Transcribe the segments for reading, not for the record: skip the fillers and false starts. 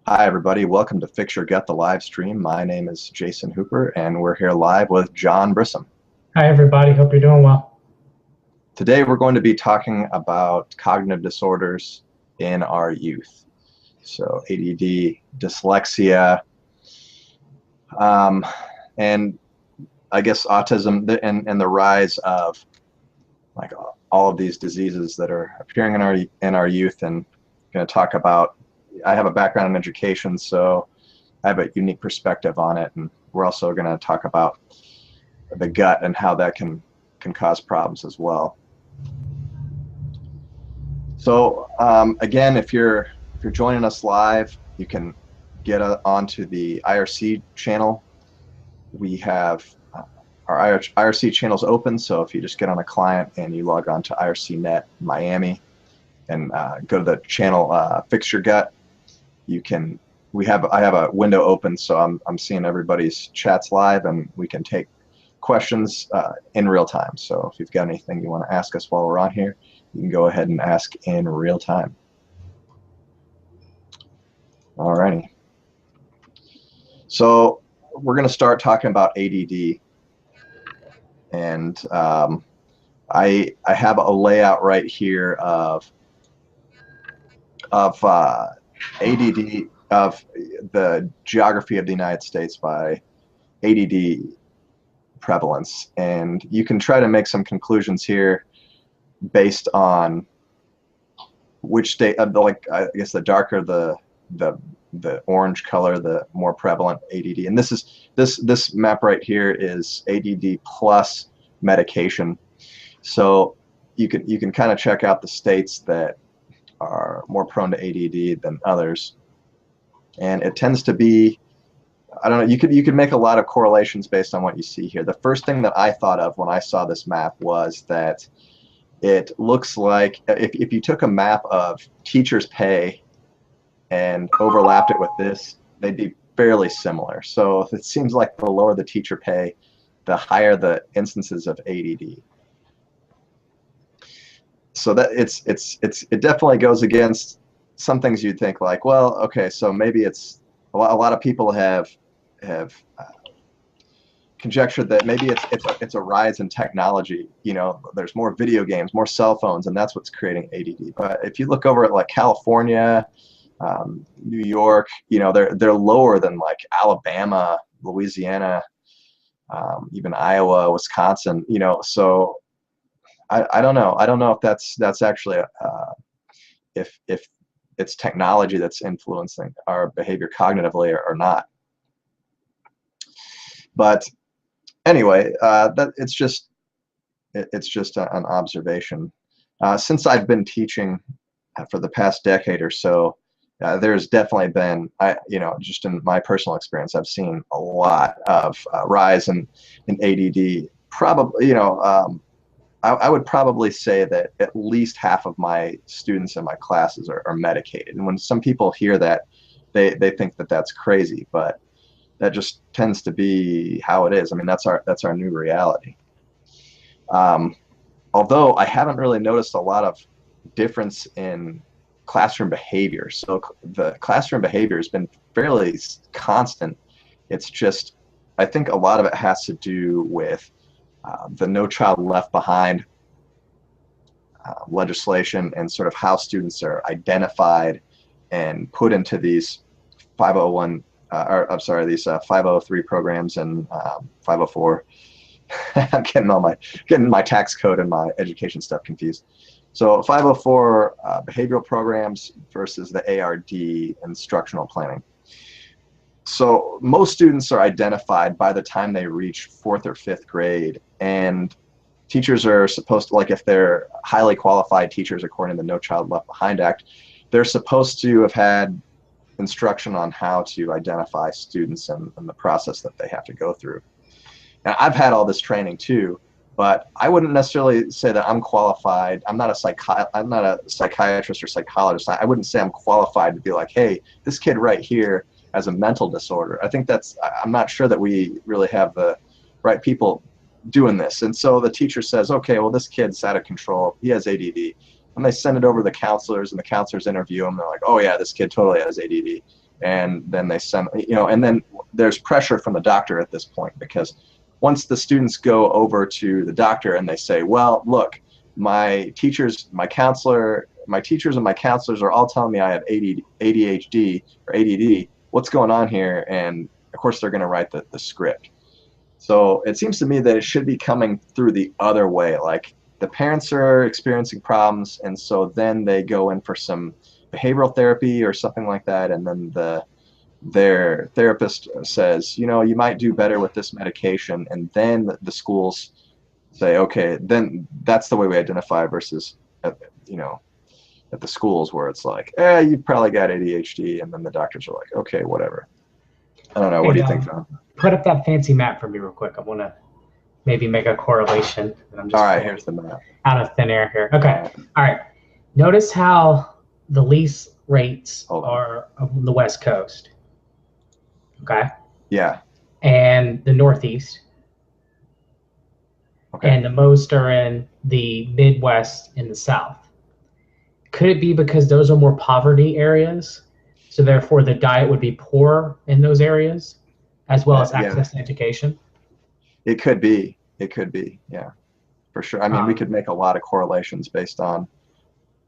Hi, everybody. Welcome to Fix Your Gut, the live stream. My name is Jason Hooper, and we're here live with John Brissom. Hi, everybody. Hope you're doing well. Today, we're going to be talking about cognitive disorders in our youth. So, ADD, dyslexia, and I guess autism, and the rise of like all of these diseases that are appearing in our youth. And going to talk about. I have a background in education, so I have a unique perspective on it, and we're also going to talk about the gut and how that can cause problems as well. So again, if you're joining us live, you can get onto the IRC channel. We have our IRC channels open, so if you just get on a client and you log on to IRCnet Miami and go to the channel Fix Your Gut, you can. I have a window open, so I'm seeing everybody's chats live, and we can take questions in real time. So if you've got anything you want to ask us while we're on here, you can go ahead and ask in real time. Alrighty. So we're going to start talking about ADD, and I have a layout right here of ADD, of the geography of the United States by ADD prevalence, and you can try to make some conclusions here based on which state. Like I guess the darker the orange color, the more prevalent ADD. And this map right here is ADD plus medication. So you can kind of check out the states that are more prone to ADD than others, and it tends to be, I don't know, you could make a lot of correlations based on what you see here. The first thing that I thought of when I saw this map was that it looks like if you took a map of teachers' pay and overlapped it with this, they'd be fairly similar. So it seems like the lower the teacher pay, the higher the instances of ADD. So that it definitely goes against some things you'd think, like, well, okay, so maybe it's a lot of people have conjectured that maybe it's a rise in technology. There's more video games, more cell phones, and that's what's creating ADD. But if you look over at like California, New York, they're lower than like Alabama, Louisiana, even Iowa, Wisconsin. So I don't know. I don't know if that's actually if it's technology that's influencing our behavior cognitively or not. But anyway, that it's just an observation. Since I've been teaching for the past decade or so, there's definitely been, just in my personal experience, I've seen a lot of rise in ADD. Probably, I would probably say that at least half of my students in my classes are medicated. And when some people hear that, they think that that's crazy, but that just tends to be how it is. I mean, that's our new reality. Although I haven't really noticed a lot of difference in classroom behavior. So the classroom behavior has been fairly constant. It's just, I think a lot of it has to do with the No Child Left Behind legislation, and sort of how students are identified and put into these 501, these 503 programs and 504. I'm getting my tax code and my education stuff confused. So 504 behavioral programs versus the ARD instructional planning. So most students are identified by the time they reach 4th or 5th grade, and teachers are supposed to, like if they're highly qualified teachers according to the No Child Left Behind Act, they're supposed to have had instruction on how to identify students and the process that they have to go through. Now, I've had all this training too, but I wouldn't necessarily say that I'm qualified. I'm not a psychiatrist or psychologist. I wouldn't say I'm qualified to be like, hey, this kid right here has a mental disorder. I'm not sure that we really have the right people doing this. And so the teacher says, okay, well, this kid's out of control. He has ADD. And they send it over to the counselors, and the counselors interview him. They're like, oh yeah, this kid totally has ADD. and then they send, and then there's pressure from the doctor at this point, because once the students go over to the doctor and they say, well, look, my teachers and my counselors are all telling me I have ADHD or ADD. What's going on here? And of course, they're going to write the script. So it seems to me that it should be coming through the other way. Like, the parents are experiencing problems, and so then they go in for some behavioral therapy or something like that, and then their therapist says, you might do better with this medication, and then the schools say, okay, then that's the way we identify, versus at the schools where it's like, you've probably got ADHD, and then the doctors are like, okay, whatever. I don't know. What do you think, John? Put up that fancy map for me real quick. I want to maybe make a correlation. And I'm just all right, here's the map. Out of thin air here. Okay. All right. Notice how the lease rates are on the West Coast. Okay. Yeah. And the Northeast. Okay. And the most are in the Midwest and the South. Could it be because those are more poverty areas, so therefore the diet would be poor in those areas, as well as access to education? It could be. Yeah, for sure. I mean, we could make a lot of correlations based on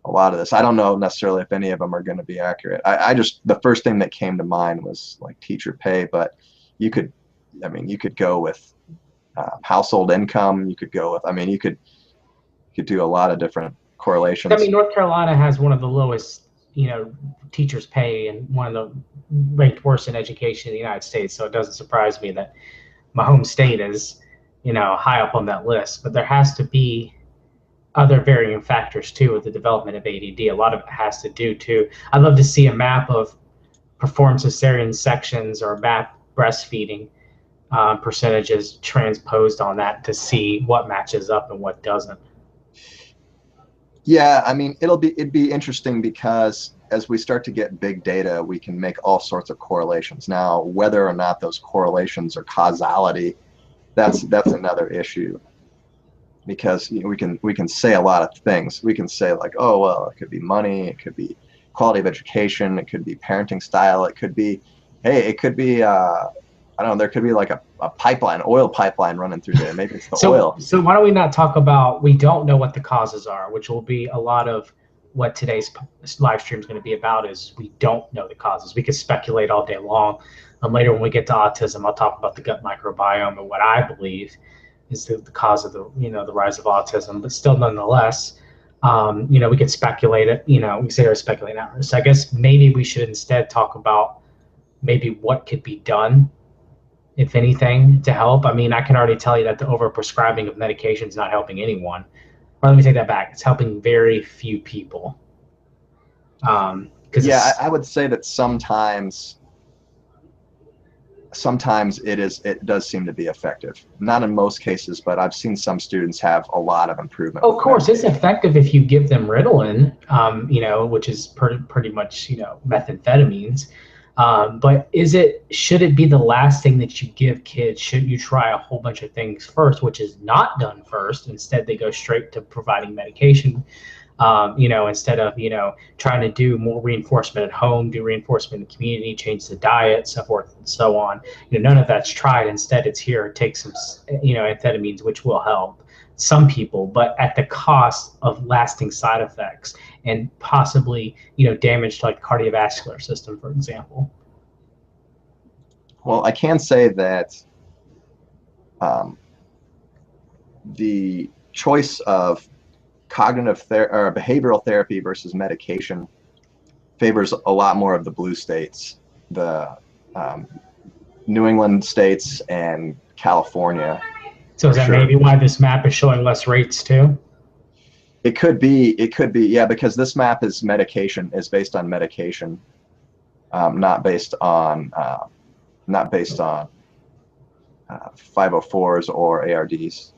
a lot of this. I don't know necessarily if any of them are going to be accurate. I just, the first thing that came to mind was like teacher pay, but you could go with household income. You could go with, you could do a lot of different correlations. I mean, North Carolina has one of the lowest, teachers pay, and one of the ranked worst in education in the United States. So it doesn't surprise me that my home state is, high up on that list. But there has to be other varying factors too with the development of ADD. A lot of it has to do too. I'd love to see a map of performed cesarean sections or map breastfeeding percentages transposed on that to see what matches up and what doesn't. Yeah, I mean, it'd be interesting, because as we start to get big data, we can make all sorts of correlations. Now, whether or not those correlations are causality, that's another issue, because we can say a lot of things. We can say like, oh, well, it could be money, it could be quality of education, it could be parenting style, it could be, hey, it could be I don't know, there could be like a oil pipeline running through there. Maybe it's the oil. So why don't we not talk about, we don't know what the causes are, which will be a lot of what today's live stream is going to be about, is we don't know the causes. We could speculate all day long. Later when we get to autism, I'll talk about the gut microbiome and what I believe is the cause of the rise of autism. But still, nonetheless, we could speculate it. We say we're speculating now. So I guess maybe we should instead talk about maybe what could be done, if anything, to help. I mean, I can already tell you that the overprescribing of medication is not helping anyone. Or let me take that back. It's helping very few people. Yeah, I would say that sometimes it does seem to be effective. Not in most cases, but I've seen some students have a lot of improvement. Of course, it's effective if you give them Ritalin, which is pretty much, methamphetamines. But should it be the last thing that you give kids? Should you try a whole bunch of things first, which is not done first? Instead, they go straight to providing medication, instead of, trying to do more reinforcement at home, do reinforcement in the community, change the diet, so forth and so on. None of that's tried. Instead, it's here, take some, amphetamines, which will help some people, but at the cost of lasting side effects and possibly, damage to like the cardiovascular system, for example. Well, I can say that the choice of cognitive or behavioral therapy versus medication favors a lot more of the blue states, the New England states and California. So is that maybe why this map is showing less rates too? It could be, yeah, because this map is based on medication, not based on 504s or ARDs.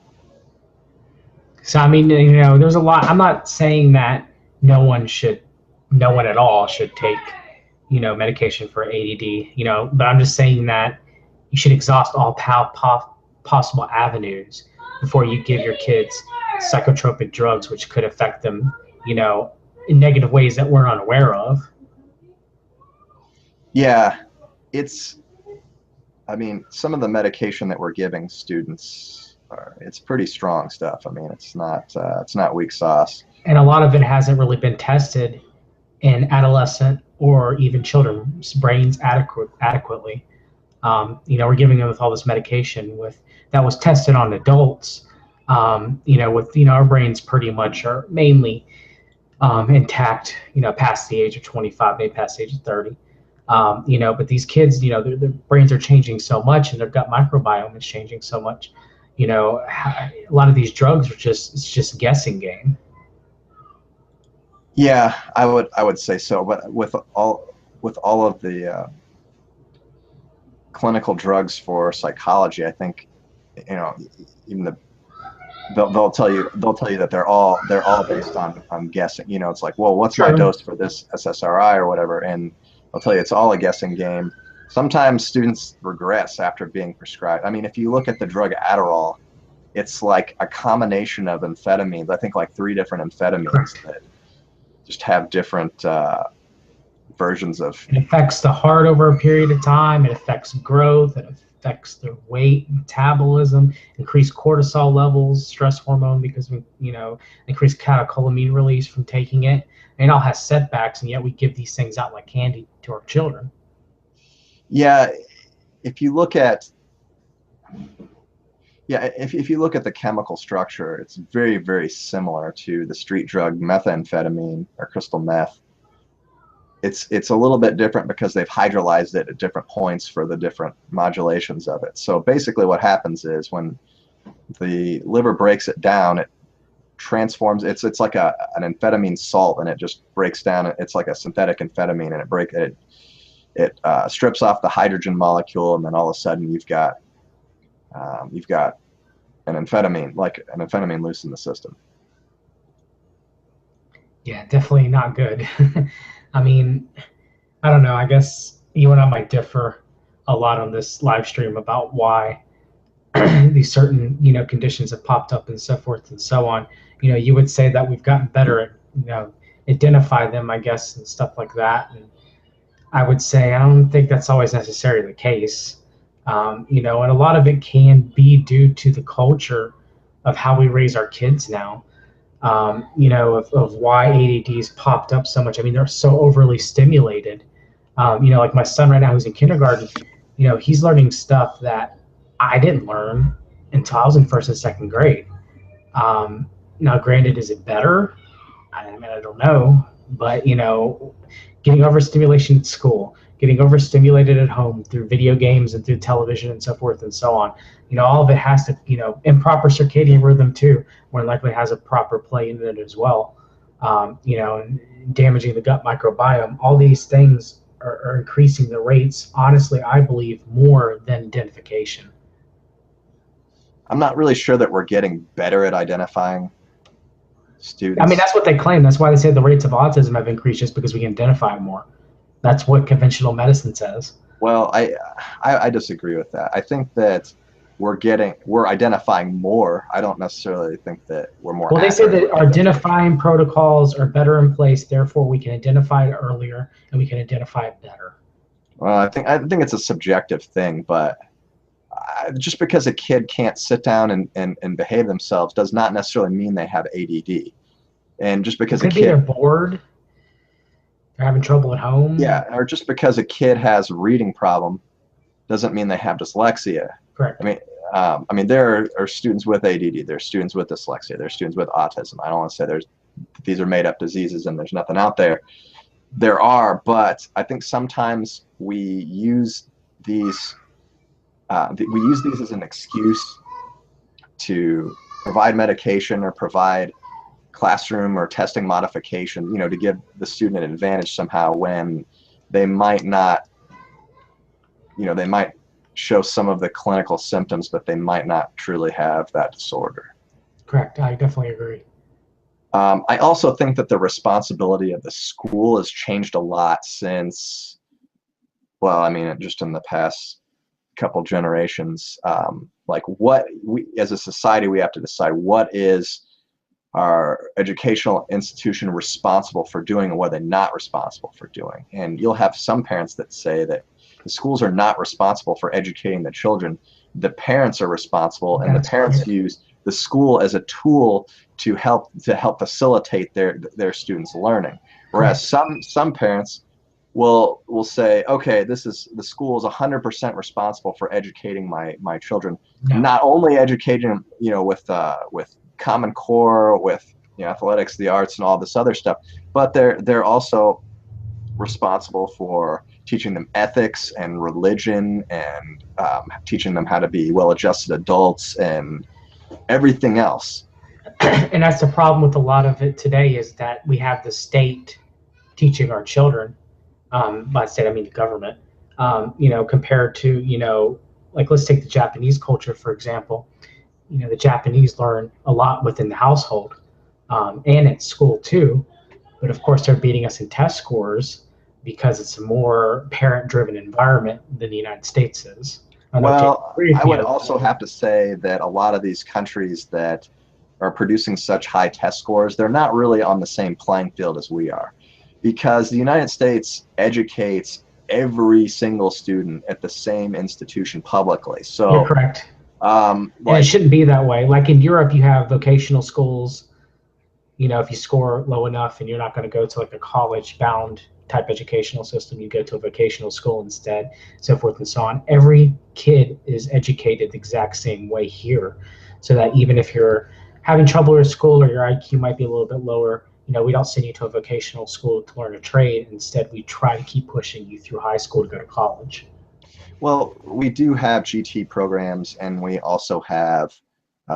So I mean, there's a lot. I'm not saying that no one at all should take, medication for ADD, but I'm just saying that you should exhaust all possible avenues before you give your kids psychotropic drugs, which could affect them, in negative ways that we're unaware of. Yeah, it's, I mean, some of the medication that we're giving students it's pretty strong stuff. I mean, it's not weak sauce. And a lot of it hasn't really been tested in adolescent or even children's brains adequately. We're giving them with all this medication with that was tested on adults. With our brains pretty much are mainly intact. Past the age of 25, maybe past the age of 30. But these kids, their brains are changing so much, and their gut microbiome is changing so much. A lot of these drugs are it's just guessing game. Yeah, I would say so. But with all of the clinical drugs for psychology, I think, you know, even they'll tell you that they're all based on guessing. You know, it's like, well, what's my True. dose for this SSRI or whatever, and I'll tell you it's all a guessing game. Sometimes students regress after being prescribed. I mean, if you look at the drug Adderall, it's like a combination of amphetamines. I think like three different amphetamines Correct. that just have different versions of. It affects the heart over a period of time. It affects growth. It affects their weight, metabolism, increased cortisol levels, stress hormone because we, increased catecholamine release from taking it. And it all has setbacks, and yet we give these things out like candy to our children. Yeah, if you look at if you look at the chemical structure, it's very, very similar to the street drug methamphetamine or crystal meth. It's a little bit different because they've hydrolyzed it at different points for the different modulations of it. So basically what happens is when the liver breaks it down, it transforms, it's like an amphetamine salt, and it just breaks down. It's like a synthetic amphetamine, and it strips off the hydrogen molecule, and then all of a sudden you've got an amphetamine, like an amphetamine loose in the system. Yeah, definitely not good. I mean, I don't know. I guess you and I might differ a lot on this live stream about why these certain conditions have popped up and so forth and so on. You would say that we've gotten better at identify them, I guess, and stuff like that. And I would say I don't think that's always necessarily the case. And a lot of it can be due to the culture of how we raise our kids now. Of why ADDs popped up so much. I mean, they're so overly stimulated. Like my son right now who's in kindergarten, he's learning stuff that I didn't learn until I was in first and second grade. Now, granted, is it better? I mean, I don't know, but getting overstimulation at school, getting overstimulated at home through video games and through television and so forth and so on. All of it has to, improper circadian rhythm too, more than likely has a proper play in it as well. And damaging the gut microbiome. All these things are increasing the rates, honestly, I believe, more than identification. I'm not really sure that we're getting better at identifying I mean, students. that's what they claim. That's why they say the rates of autism have increased just because we can identify more. That's what conventional medicine says. Well, I disagree with that. I think that we're identifying more. I don't necessarily think that we're more Well, they say accurate that with our identification. identifying protocols are better in place, therefore we can identify it earlier and we can identify it better. Well, I think it's a subjective thing, but just because a kid can't sit down and behave themselves does not necessarily mean they have ADD. And just It because a could be they're kid, bored, they're having trouble at home. yeah, or just because a kid has a reading problem doesn't mean they have dyslexia. Correct. I mean, there are students with ADD, there's students with dyslexia, there's students with autism. I don't want to say these are made up diseases and there's nothing out there. There are, but I think sometimes we use these as an excuse to provide medication or provide classroom or testing modification, to give the student an advantage somehow when they might not, they might show some of the clinical symptoms, but they might not truly have that disorder. Correct. I definitely agree. I also think that the responsibility of the school has changed a lot since, well, I mean, just in the past couple generations. Like what we, as a society, we have to decide what is our educational institution responsible for doing and what they're not responsible for doing. And you'll have some parents that say that the schools are not responsible for educating the children. The parents are responsible, and the That's parents correct. use the school as a tool to help facilitate their students' learning. Whereas Correct. some parents will say, okay, this is the school is 100% responsible for educating my children, No. not only educating them, with Common Core, with athletics, the arts, and all this other stuff, but they're also responsible for teaching them ethics and religion, and teaching them how to be well-adjusted adults and everything else. And that's the problem with a lot of it today is that we have the state teaching our children. By state, I mean the government. Compared to like let's take the Japanese culture for example. The Japanese learn a lot within the household and at school too. But of course, they're beating us in test scores because it's a more parent-driven environment than the United States is. I don't know if you Well, agree with I me would on also have to say that a lot of these countries that are producing such high test scores, they're not really on the same playing field as we are, because the United States educates every single student at the same institution publicly. You're So, correct. And it like, shouldn't be that way. Like in Europe, you have vocational schools. If you score low enough and you're not going to go to like a college bound type educational system, you go to a vocational school instead, so forth and so on. Every kid is educated the exact same way here, so that even if you're having trouble at school or your IQ might be a little bit lower, we don't send you to a vocational school to learn a trade. Instead, we try to keep pushing you through high school to go to college. well, we do have GT programs, and we also have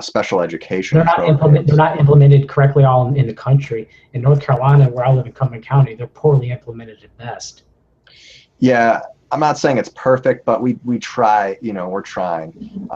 special They're education not implement. They're programs. not implemented correctly all in the country. In North Carolina, where I live in Cumberland County, they're poorly implemented at best. Yeah, I'm not saying it's perfect, but we try. We're trying.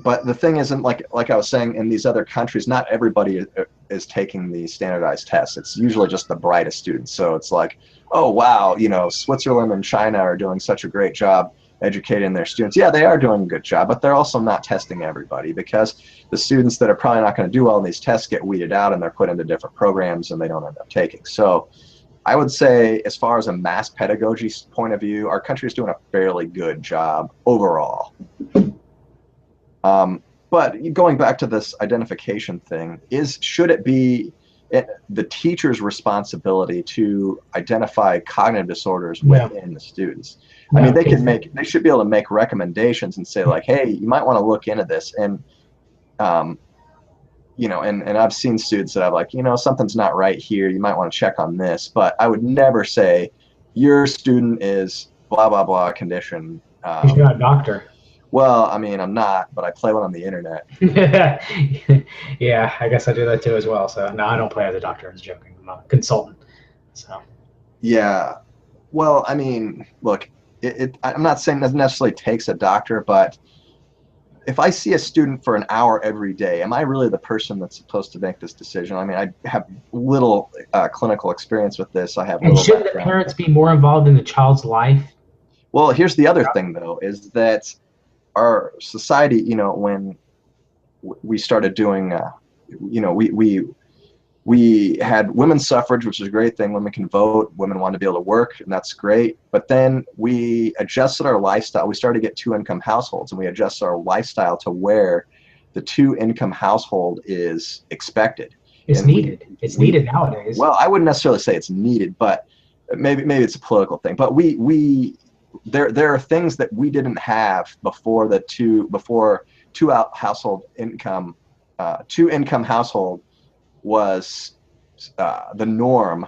But the thing isn't, like I was saying, in these other countries, not everybody is taking the standardized tests. It's usually just the brightest students. So it's like, oh wow, Switzerland and China are doing such a great job educating their students. Yeah, they are doing a good job, but they're also not testing everybody, because the students that are probably not going to do well in these tests get weeded out and they're put into different programs and they don't end up taking. So I would say, as far as a mass pedagogy point of view, our country is doing a fairly good job overall. But going back to this identification thing, should it be the teacher's responsibility to identify cognitive disorders No, within the students? I mean, no, because they should be able to make recommendations and say, like, hey, you might want to look into this. And um, and I've seen students that I'm like, something's not right here. You might want to check on this. But I would never say your student is blah blah blah condition. you're not a doctor. Well, I mean, I'm not, but I play one on the internet. Yeah, I guess I do that too as well. So no, I don't play as a doctor. I was joking. I'm a consultant. So Yeah. Well, I mean, look, I'm not saying it necessarily takes a doctor, but if I see a student for an hour every day, am I really the person that's supposed to make this decision? I mean, I have little clinical experience with this. I have and little shouldn't the background. parents be more involved in the child's life? Well, here's the other thing, though, is that our society, when we started doing, we had women's suffrage, which is a great thing. Women can vote. Women want to be able to work, and that's great. But then we adjusted our lifestyle. We started to get two-income households, and we adjusted our lifestyle to where the two-income household is expected. It's And needed. It's needed nowadays. well, I wouldn't necessarily say it's needed, but maybe it's a political thing. But there are things that we didn't have before household income, two-income household was the norm.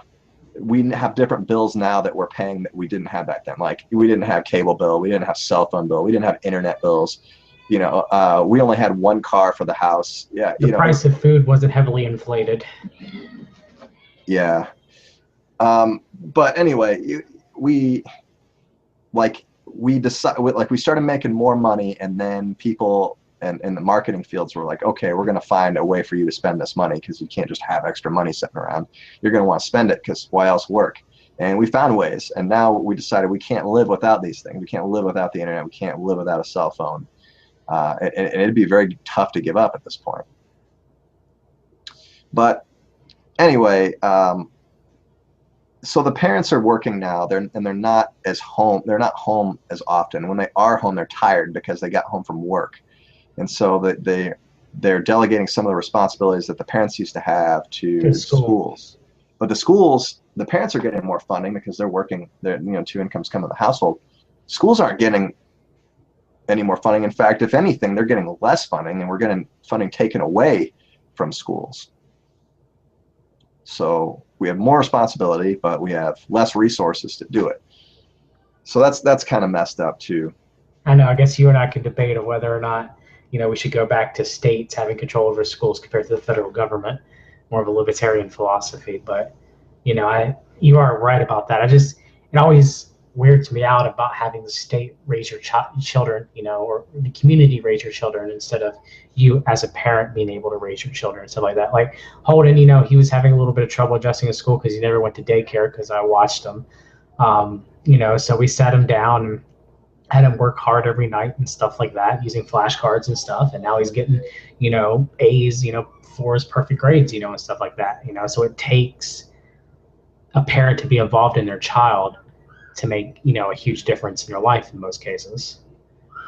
We have different bills now that we're paying that we didn't have back then. Like, we didn't have cable bill, we didn't have cell phone bill, we didn't have internet bills. We only had one car for the house. Yeah, The price of food wasn't heavily inflated. yeah. But anyway, we we started making more money, and then people and in the marketing fields were like, okay, we're going to find a way for you to spend this money, because you can't just have extra money sitting around. You're going to want to spend it, because why else work? And we found ways, and now we decided we can't live without these things. We can't live without the internet. We can't live without a cell phone. And it'd be very tough to give up at this point. But anyway, so the parents are working now. They're not as home. They're not home as often. When they are home, they're tired because they got home from work, and so they're delegating some of the responsibilities that the parents used to have To to school. schools. But the schools, the parents are getting more funding because they're working. They're, two incomes come in the household. Schools aren't getting any more funding. In fact, if anything, they're getting less funding, and we're getting funding taken away from schools. So we have more responsibility, but we have less resources to do it. So that's kind of messed up too. I know. I guess you and I could debate on whether or not, we should go back to states having control over schools compared to the federal government, more of a libertarian philosophy. But, you are right about that. It always weirds me out about having the state raise your children, or the community raise your children instead of you as a parent being able to raise your children and stuff like that. Like Holden, he was having a little bit of trouble adjusting to school because he never went to daycare because I watched him. So we sat him down and had him work hard every night and stuff like that using flashcards and stuff. And now he's getting, A's, for his perfect grades, and stuff like that. So it takes a parent to be involved in their child to make, a huge difference in their life in most cases,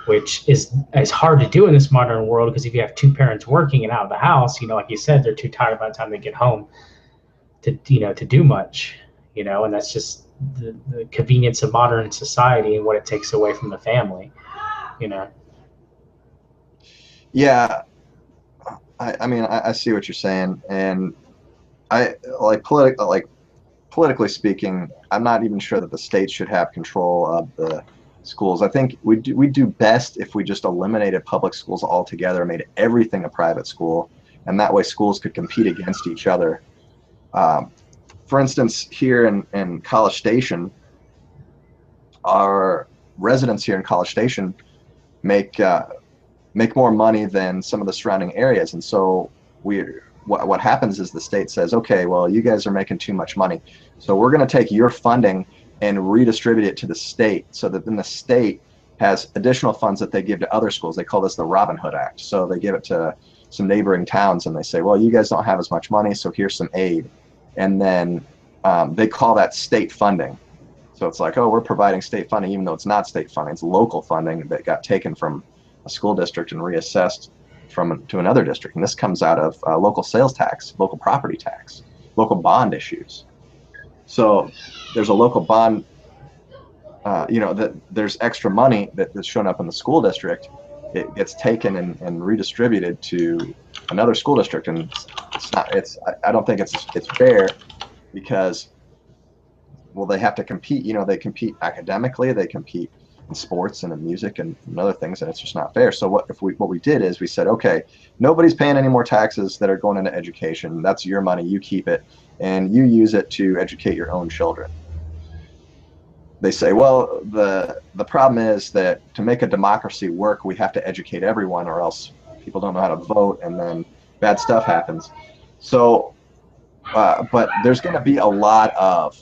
which is hard to do in this modern world, because if you have two parents working and out of the house, like you said, they're too tired by the time they get home to do much, and that's just the convenience of modern society and what it takes away from the family, you know. Yeah, I mean, I see what you're saying, and I politically speaking, I'm not even sure that the state should have control of the schools. I think we do best if we just eliminated public schools altogether, made everything a private school, and that way schools could compete against each other. Um, for instance, here in College Station, our residents here in College Station make make more money than some of the surrounding areas, and so what happens is the state says, okay, well, you guys are making too much money, so we're going to take your funding and redistribute it to the state, so that then the state has additional funds that they give to other schools. They call this the Robin Hood Act. So they give it to some neighboring towns, and they say, well, you guys don't have as much money, so here's some aid. And then they call that state funding. So it's like, oh, we're providing state funding, even though it's not state funding. It's local funding that got taken from a school district and reassessed to another district. And this comes out of local sales tax, local property tax, local bond issues. So there's a local bond, that there's extra money that's shown up in the school district. It gets taken and redistributed to another school district, and I don't think it's fair, because, well, they have to compete. They compete academically, they compete in sports and in music and other things, and it's just not fair. So what we did is we said, okay, nobody's paying any more taxes that are going into education. That's your money, you keep it, and you use it to educate your own children. They say, well, the problem is that to make a democracy work, we have to educate everyone, or else people don't know how to vote, and then bad stuff happens. So, but there's going to be a lot of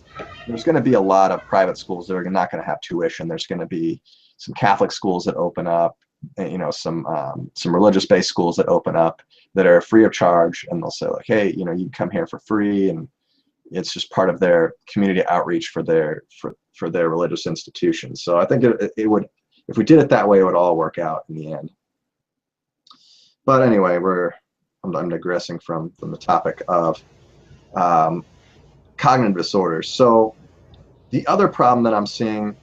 private schools that are not going to have tuition. There's going to be some Catholic schools that open up, some religious-based schools that open up that are free of charge, and they'll say, like, hey, you can come here for free, and it's just part of their community outreach for their religious institutions. So I think it would, if we did it that way, it would all work out in the end. But anyway, I'm digressing from the topic of cognitive disorders. So the other problem that I'm seeing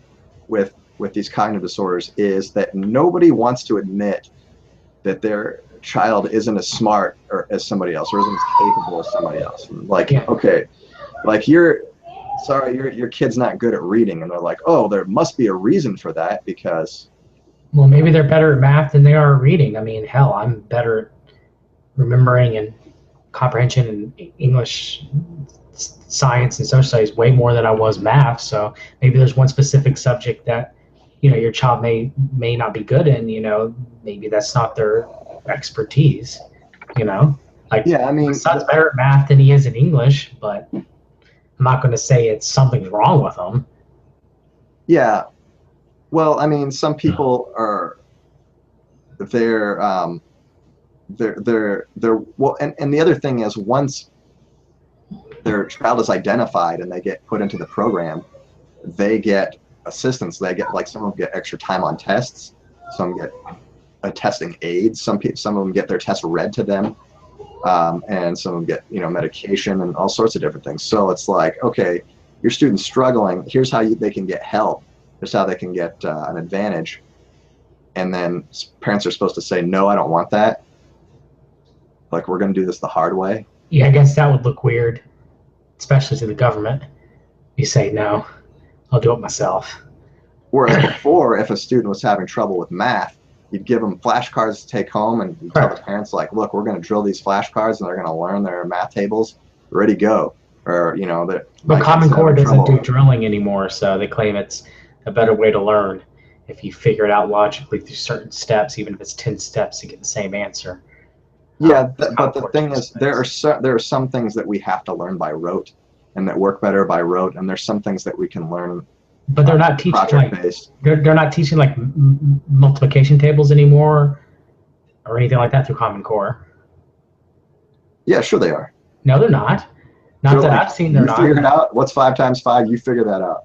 with these cognitive disorders is that nobody wants to admit that their child isn't as smart as somebody else, or isn't as capable as somebody else. Like, yeah. Okay, like your kid's not good at reading, and they're like, oh, there must be a reason for that, because, well, maybe they're better at math than they are at reading. I mean, hell, I'm better at remembering and comprehension and English, science, and social studies way more than I was math. So maybe there's one specific subject that your child may not be good in. Maybe that's not their expertise. Like, yeah, I mean, my son's better at math than he is in English, but I'm not going to say it's something's wrong with him. Yeah, well, I mean, some people are they're well, and the other thing is, once their child is identified and they get put into the program, they get assistance. They get, like, some of them get extra time on tests, some get testing aids, some of them get their tests read to them, and some of them get, medication and all sorts of different things. So it's like, okay, your student's struggling, here's how they can get help, here's how they can get an advantage. And then parents are supposed to say, no, I don't want that. Like, we're going to do this the hard way. Yeah, I guess that would look weird, especially to the government. You say, no, I'll do it myself. Whereas before, if a student was having trouble with math, you'd give them flashcards to take home, and you'd tell the parents, like, look, we're going to drill these flashcards and they're going to learn their math tables. Ready, go. Or, but Common Core doesn't do drilling anymore, so they claim it's a better way to learn if you figure it out logically through certain steps, even if it's 10 steps to get the same answer. Yeah, but the thing is, there are some things that we have to learn by rote and that work better by rote, and there's some things that we can learn. But they're not teaching they're not teaching like multiplication tables anymore or anything like that through Common Core. Yeah, sure they are. No, they're not. Not that I've seen. They're not. You figure it out. What's 5 times 5? You figure that out.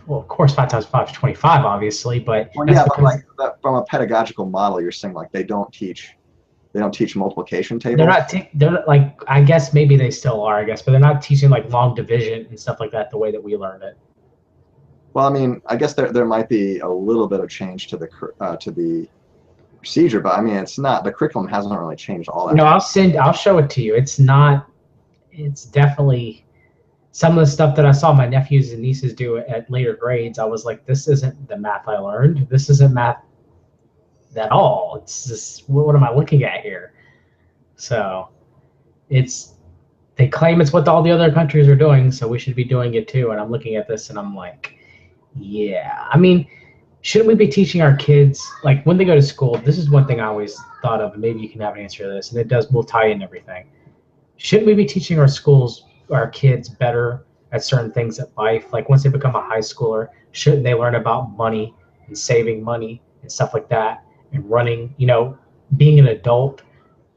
Well, of course, 5 times 5 is 25, obviously, but but like from a pedagogical model, you're saying, like, they don't teach multiplication tables. They're not like, I guess maybe they still are, I guess, but they're not teaching like long division and stuff like that the way that we learned it. Well, I mean, I guess there might be a little bit of change to the procedure, but I mean, it's not, the curriculum hasn't really changed all that. No, I'll show it to you. It's definitely some of the stuff that I saw my nephews and nieces do at later grades. I was like, this isn't the math I learned. This isn't math at all. It's just, what am I looking at here? So they claim it's what all the other countries are doing, so we should be doing it too. And I'm looking at this and I'm like, yeah. I mean, shouldn't we be teaching our kids, like when they go to school, this is one thing I always thought of, and maybe you can have an answer to this, and will tie in everything. Shouldn't we be teaching our kids better at certain things in life? Like once they become a high schooler, shouldn't they learn about money and saving money and stuff like that and running, being an adult?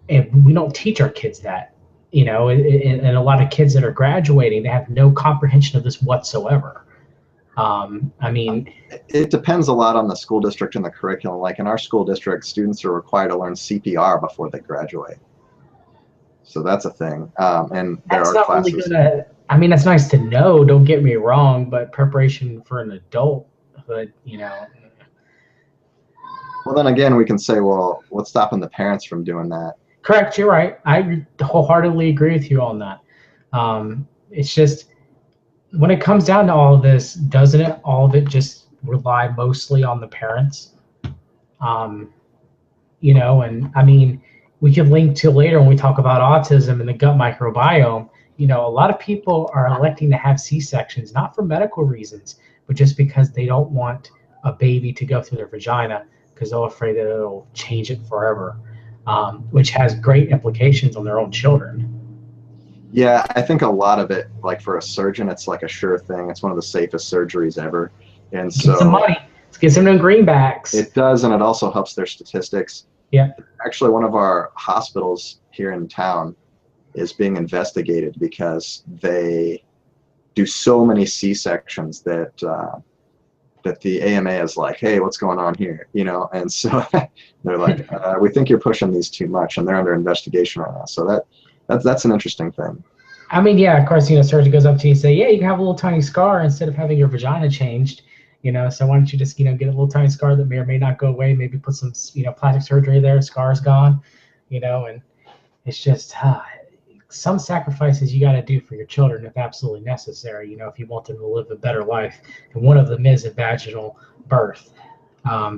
And we don't teach our kids that, and a lot of kids that are graduating, they have no comprehension of this whatsoever. I mean, it depends a lot on the school district and the curriculum. Like in our school district, students are required to learn CPR before they graduate. So that's a thing. And there are classes. Really good I mean, that's nice to know, don't get me wrong, but preparation for an adulthood, Well, then again, we can say, well, what's stopping the parents from doing that? Correct, you're right. I wholeheartedly agree with you on that. It's just, when it comes down to all of this, doesn't it, all of it just rely mostly on the parents? And I mean, we could link to later when we talk about autism and the gut microbiome. A lot of people are electing to have C-sections, not for medical reasons, but just because they don't want a baby to go through their vagina because they're afraid that it'll change it forever, which has great implications on their own children. Yeah, I think a lot of it, like for a surgeon, it's like a sure thing. It's one of the safest surgeries ever. And so get some money. Let's get some greenbacks. It does, and it also helps their statistics. Yeah. Actually, one of our hospitals here in town is being investigated because they do so many C-sections that the AMA is like, hey, what's going on here? And so they're like, we think you're pushing these too much, and they're under investigation right now. So that's an interesting thing. I mean, yeah, of course, surgeon goes up to you and say, yeah, you can have a little tiny scar instead of having your vagina changed. So why don't you just, get a little tiny scar that may or may not go away, maybe put some, plastic surgery there, scar's gone, and it's just some sacrifices you got to do for your children if absolutely necessary, if you want them to live a better life. And one of them is a vaginal birth.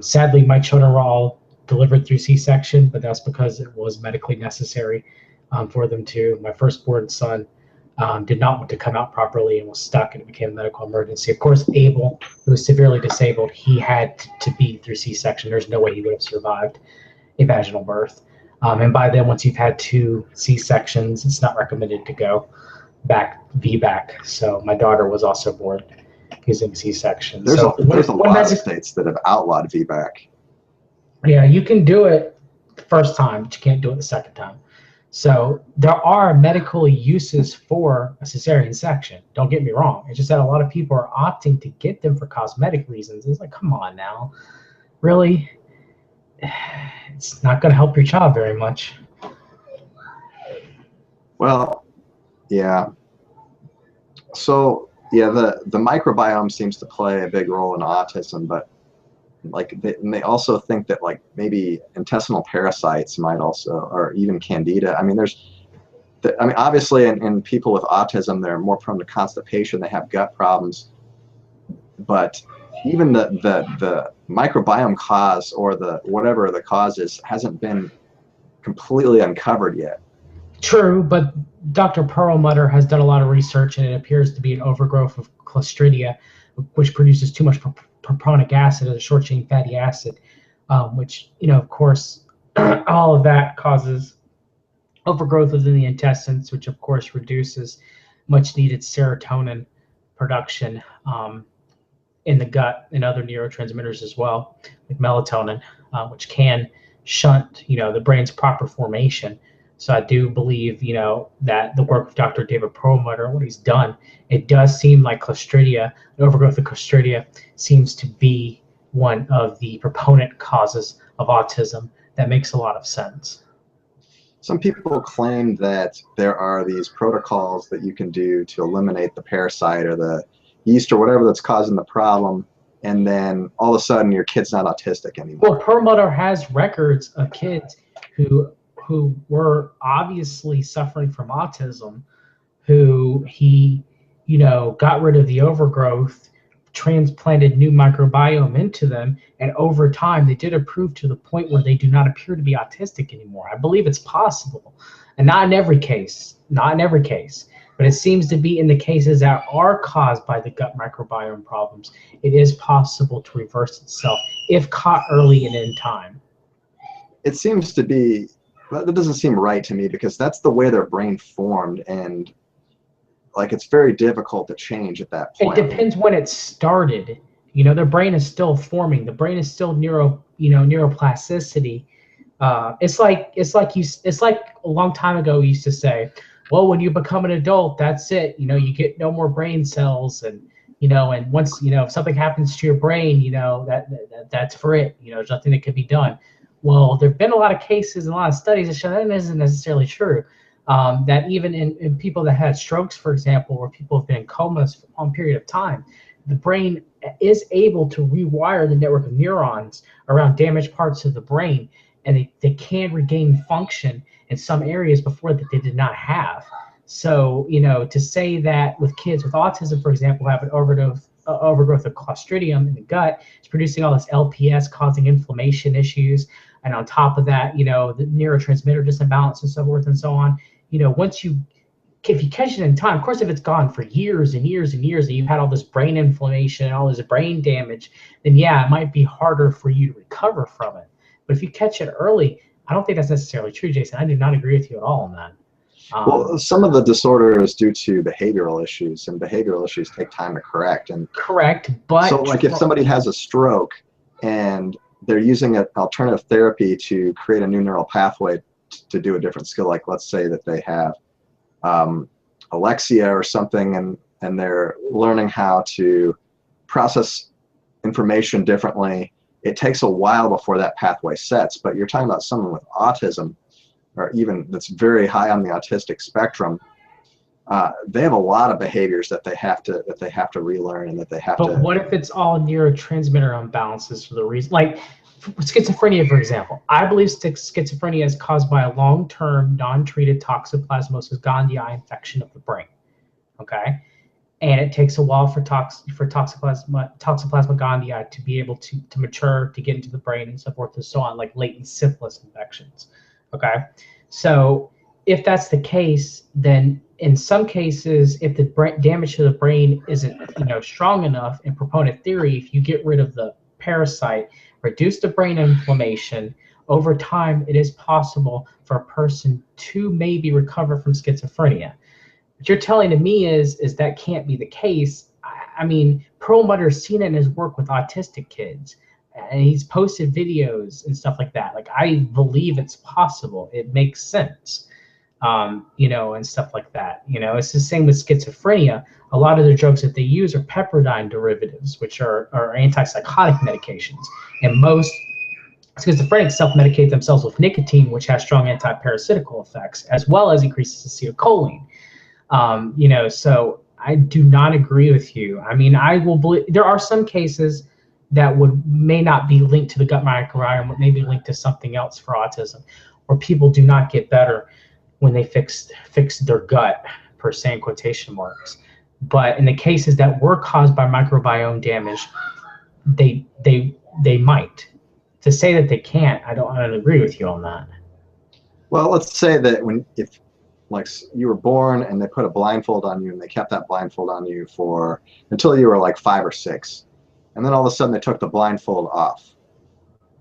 Sadly, my children were all delivered through C-section, but that's because it was medically necessary for them to. My firstborn son did not want to come out properly and was stuck, and it became a medical emergency. Of course, Abel, who was severely disabled, he had to be through C-section. There's no way he would have survived a vaginal birth. And by then, once you've had 2 C-sections, it's not recommended to go back VBAC. So my daughter was also born using C-section. There's a lot of states that have outlawed VBAC. Yeah, you can do it the first time, but you can't do it the second time. So there are medical uses for a cesarean section. Don't get me wrong. It's just that a lot of people are opting to get them for cosmetic reasons. It's like, come on now, really? It's not going to help your child very much. Well, yeah. So yeah, the microbiome seems to play a big role in autism, but like they also think that like maybe intestinal parasites might also, or even candida. I mean, I mean, obviously, in people with autism, they're more prone to constipation. They have gut problems, but even the microbiome cause, or the whatever the cause is, hasn't been completely uncovered yet. True, but Dr. Perlmutter has done a lot of research, and it appears to be an overgrowth of Clostridia, which produces too much propionic acid as a short chain fatty acid, which, of course, all of that causes overgrowth within the intestines, which of course reduces much needed serotonin production in the gut and other neurotransmitters as well, like melatonin, which can shunt, the brain's proper formation. So I do believe, that the work of Dr. David Perlmutter, what he's done, it does seem like Clostridia, the overgrowth of Clostridia, seems to be one of the proponent causes of autism. That makes a lot of sense. Some people claim that there are these protocols that you can do to eliminate the parasite or the yeast or whatever that's causing the problem, and then all of a sudden your kid's not autistic anymore. Well, Perlmutter has records of kids who were obviously suffering from autism, who he, got rid of the overgrowth, transplanted new microbiome into them, and over time they did improve to the point where they do not appear to be autistic anymore. I believe it's possible, and not in every case, but it seems to be in the cases that are caused by the gut microbiome problems, it is possible to reverse itself if caught early and in time. It seems to be, that doesn't seem right to me, because that's the way their brain formed, and like it's very difficult to change at that It point. depends when it started. Their brain is still forming. The brain is still neuroplasticity. It's like a long time ago we used to say, well, when you become an adult, that's it. You get no more brain cells, and and once if something happens to your brain, that's for it. There's nothing that can be done. Well, there've been a lot of cases and a lot of studies that show that isn't necessarily true. That even in people that had strokes, for example, where people have been in comas for a long period of time, the brain is able to rewire the network of neurons around damaged parts of the brain, and they can regain function in some areas before that they did not have. So, to say that with kids with autism, for example, have an overgrowth of Clostridium in the gut, it's producing all this LPS, causing inflammation issues. And on top of that, the neurotransmitter disimbalance and so forth and so on. If you catch it in time, of course, if it's gone for years and years and years, and you've had all this brain inflammation and all this brain damage, then yeah, it might be harder for you to recover from it. But if you catch it early, I don't think that's necessarily true, Jason. I do not agree with you at all on that. Well, some of the disorder is due to behavioral issues, and behavioral issues take time to correct. And correct, but so like if somebody has a stroke and they're using an alternative therapy to create a new neural pathway to do a different skill, like let's say that they have Alexia or something, and they're learning how to process information differently. It takes a while before that pathway sets, but you're talking about someone with autism, or even that's very high on the autistic spectrum. They have a lot of behaviors that they have to relearn, and that they have to. But what if it's all neurotransmitter imbalances for the reason, like schizophrenia, for example? I believe schizophrenia is caused by a long-term, non-treated toxoplasmosis gondii infection of the brain. Okay, and it takes a while for toxoplasma gondii to be able to mature, to get into the brain and so forth and so on, like latent syphilis infections. Okay, so if that's the case, then in some cases, if the damage to the brain isn't strong enough, in proponent theory, if you get rid of the parasite, reduce the brain inflammation, over time it is possible for a person to maybe recover from schizophrenia. What you're telling to me is that can't be the case. I mean, Perlmutter's seen it in his work with autistic kids, and he's posted videos and stuff like that. Like, I believe it's possible. It makes sense. and stuff like that. It's the same with schizophrenia. A lot of the drugs that they use are peptide derivatives, which are antipsychotic medications. And most schizophrenics self-medicate themselves with nicotine, which has strong antiparasitical effects, as well as increases acetylcholine. So I do not agree with you. I mean, I will believe there are some cases that may not be linked to the gut microbiome, but maybe linked to something else for autism, where people do not get better when they fix their gut, per se, in quotation marks. But in the cases that were caused by microbiome damage, they might. To say that they can't, I don't agree with you on that. Well, let's say that if like you were born and they put a blindfold on you and they kept that blindfold on you for until you were like 5 or 6, and then all of a sudden they took the blindfold off.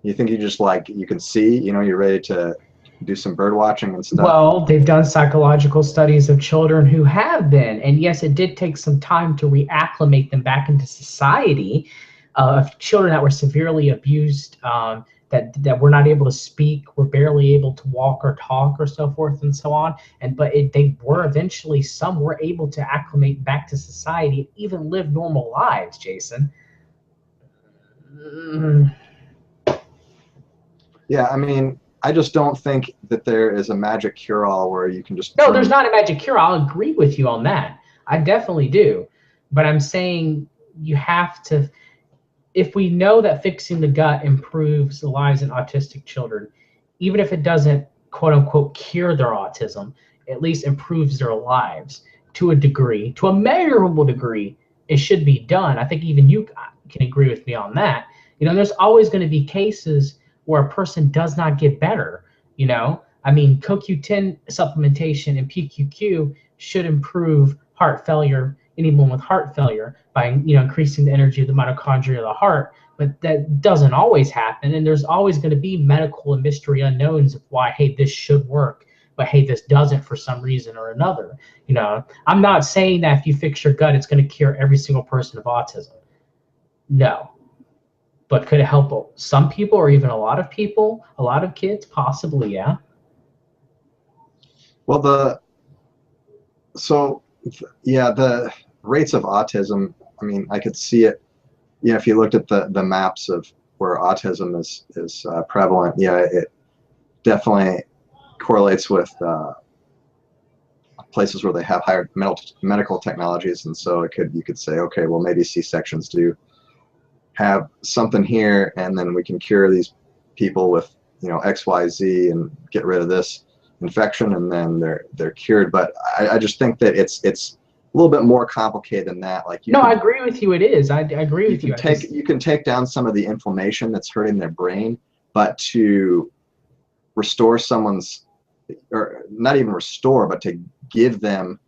You think you can see, you're ready to do some bird watching and stuff? Well, they've done psychological studies of children who have been, and yes, it did take some time to reacclimate them back into society, of children that were severely abused, that were not able to speak, were barely able to walk or talk or so forth and so on. But they were eventually, some were able to acclimate back to society, even live normal lives, Jason. Yeah, I mean, I just don't think that there is a magic cure-all where you can just... No, there's not a magic cure. I'll agree with you on that. I definitely do. But I'm saying you have to, if we know that fixing the gut improves the lives in autistic children, even if it doesn't, quote unquote, cure their autism, at least improves their lives to a degree, to a measurable degree, it should be done. I think even you can agree with me on that. There's always going to be cases where a person does not get better. I mean, CoQ10 supplementation and PQQ should improve heart failure, anyone with heart failure, by increasing the energy of the mitochondria of the heart. But that doesn't always happen, and there's always going to be medical and mystery unknowns of why, hey, this should work, but hey, this doesn't for some reason or another. I'm not saying that if you fix your gut, it's going to cure every single person of autism. No. But could it help some people, or even a lot of people, a lot of kids? Possibly, yeah. Well, the rates of autism, I mean, I could see it, if you looked at the maps of where autism is prevalent, it definitely correlates with places where they have higher medical technologies. And so you could say, okay, well, maybe C-sections do have something here, and then we can cure these people with XYZ and get rid of this infection, and then they're cured. But I just think that it's a little bit more complicated than that. I agree with you. It is. I agree with you. You can take down some of the inflammation that's hurting their brain, but to restore someone's, or not even restore, but to give them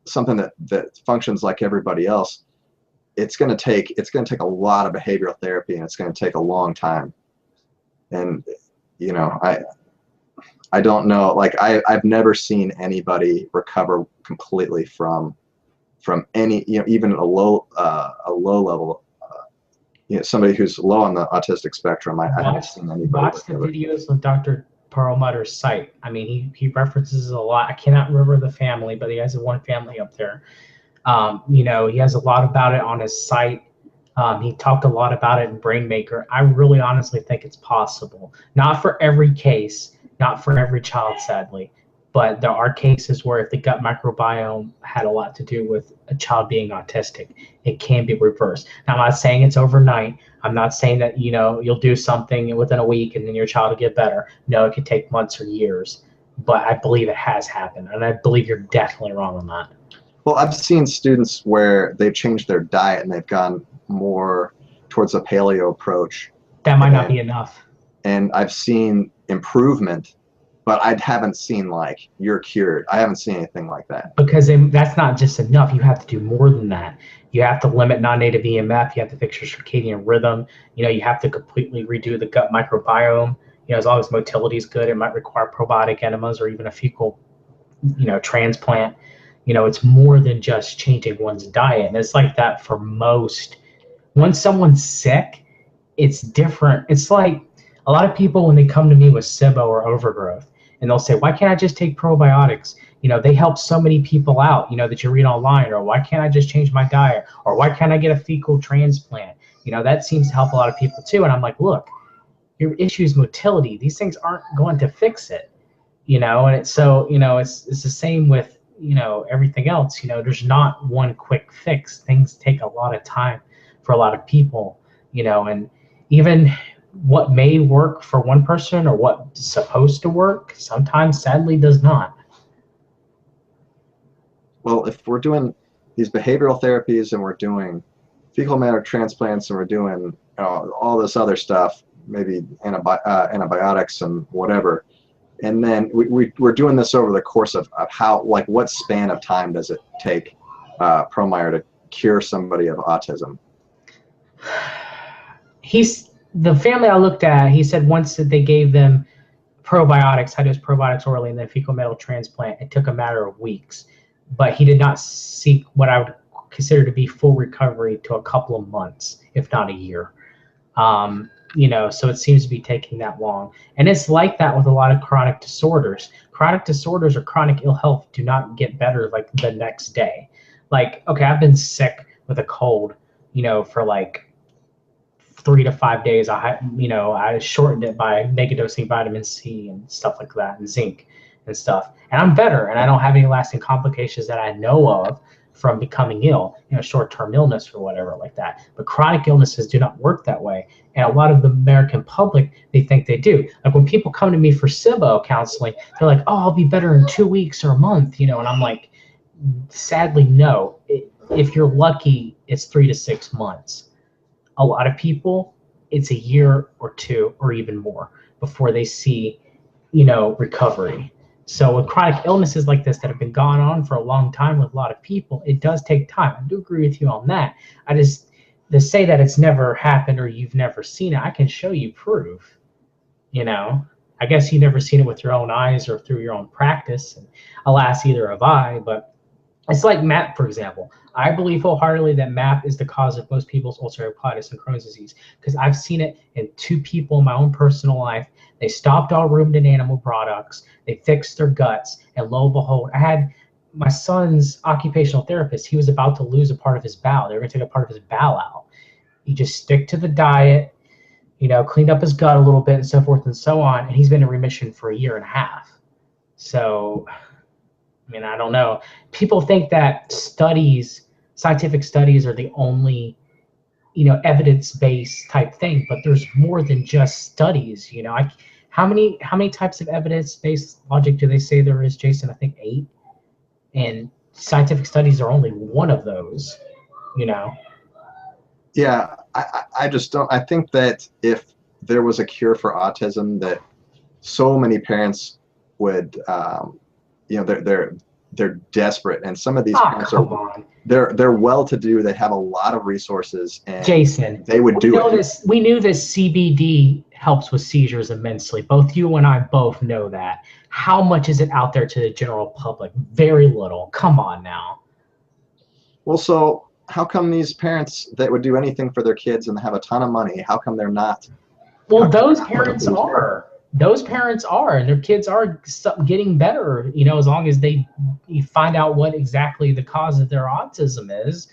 something that functions like everybody else, it's going to take a lot of behavioral therapy, and it's going to take a long time. And I don't know, I've never seen anybody recover completely from any, even a low level, somebody who's low on the autistic spectrum. I haven't seen anybody. Watch the videos on Dr. Perlmutter's site. I mean, he references a lot. I cannot remember the family, but he has one family up there. He has a lot about it on his site. He talked a lot about it in Brainmaker. I really honestly think it's possible. Not for every case, not for every child, sadly, but there are cases where if the gut microbiome had a lot to do with a child being autistic, it can be reversed. Now, I'm not saying it's overnight. I'm not saying that, you'll do something within a week and then your child will get better. No, it could take months or years, but I believe it has happened, and I believe you're definitely wrong on that. Well, I've seen students where they've changed their diet and they've gone more towards a paleo approach. That might not be enough. And I've seen improvement, but I haven't seen you're cured. I haven't seen anything like that. Because that's not just enough. You have to do more than that. You have to limit non-native EMF. You have to fix your circadian rhythm. You have to completely redo the gut microbiome. As long as motility is good, it might require probiotic enemas or even a fecal, transplant. It's more than just changing one's diet. And it's like that for most. When someone's sick, it's different. It's like a lot of people, when they come to me with SIBO or overgrowth, and they'll say, why can't I just take probiotics? They help so many people out, that you read online. Or why can't I just change my diet? Or why can't I get a fecal transplant? That seems to help a lot of people too. And I'm like, look, your issue is motility. These things aren't going to fix it. And it's so, it's the same with, everything else. There's not one quick fix. Things take a lot of time for a lot of people, and even what may work for one person or what's supposed to work sometimes sadly does not. Well, if we're doing these behavioral therapies and we're doing fecal matter transplants and we're doing all this other stuff, maybe antibiotics and whatever, and then we're doing this over the course of how, like, what span of time does it take Promeyer to cure somebody of autism? The family I looked at, he said once that they gave them probiotics, high dose probiotics orally, and then fecal matter transplant, it took a matter of weeks. But he did not seek what I would consider to be full recovery to a couple of months, if not a year. So it seems to be taking that long. And it's like that with a lot of chronic disorders. Chronic disorders or chronic ill health do not get better like the next day. Like, okay, I've been sick with a cold, for like 3 to 5 days. I shortened it by megadosing vitamin C and stuff like that, and zinc and stuff. And I'm better, and I don't have any lasting complications that I know of from becoming ill, short-term illness or whatever like that. But chronic illnesses do not work that way. And a lot of the American public, they think they do. Like when people come to me for SIBO counseling, they're like, oh, I'll be better in 2 weeks or a month, and I'm like, sadly, no. If you're lucky, it's 3 to 6 months. A lot of people, it's a year or two or even more before they see, recovery. So with chronic illnesses like this that have been going on for a long time with a lot of people, it does take time. I do agree with you on that. To say that it's never happened or you've never seen it, I can show you proof. I guess you've never seen it with your own eyes or through your own practice. And alas, either have I, but it's like MAP, for example. I believe wholeheartedly that MAP is the cause of most people's ulcerative colitis and Crohn's disease, because I've seen it in 2 people in my own personal life. They stopped all ruminant animal products. They fixed their guts. And lo and behold, I had my son's occupational therapist. He was about to lose a part of his bowel. They were going to take a part of his bowel out. He just stick to the diet, cleaned up his gut a little bit and so forth and so on. And he's been in remission for 1.5 years. So, I don't know. People think that scientific studies are the only, evidence-based type thing, but there's more than just studies. How many types of evidence-based logic do they say there is, Jason? I think 8. And scientific studies are only one of those, Yeah, I just don't. I think that if there was a cure for autism, that so many parents would, they're desperate, and some of these parents are they're well-to-do. They have a lot of resources, and Jason, they would do it. We knew this CBD helps with seizures immensely. Both you and I both know that. How much is it out there to the general public? Very little. Come on now. Well, so how come these parents that would do anything for their kids and have a ton of money, how come they're not? Well, those parents are. Those parents are, and their kids are getting better, as long as you find out what exactly the cause of their autism is.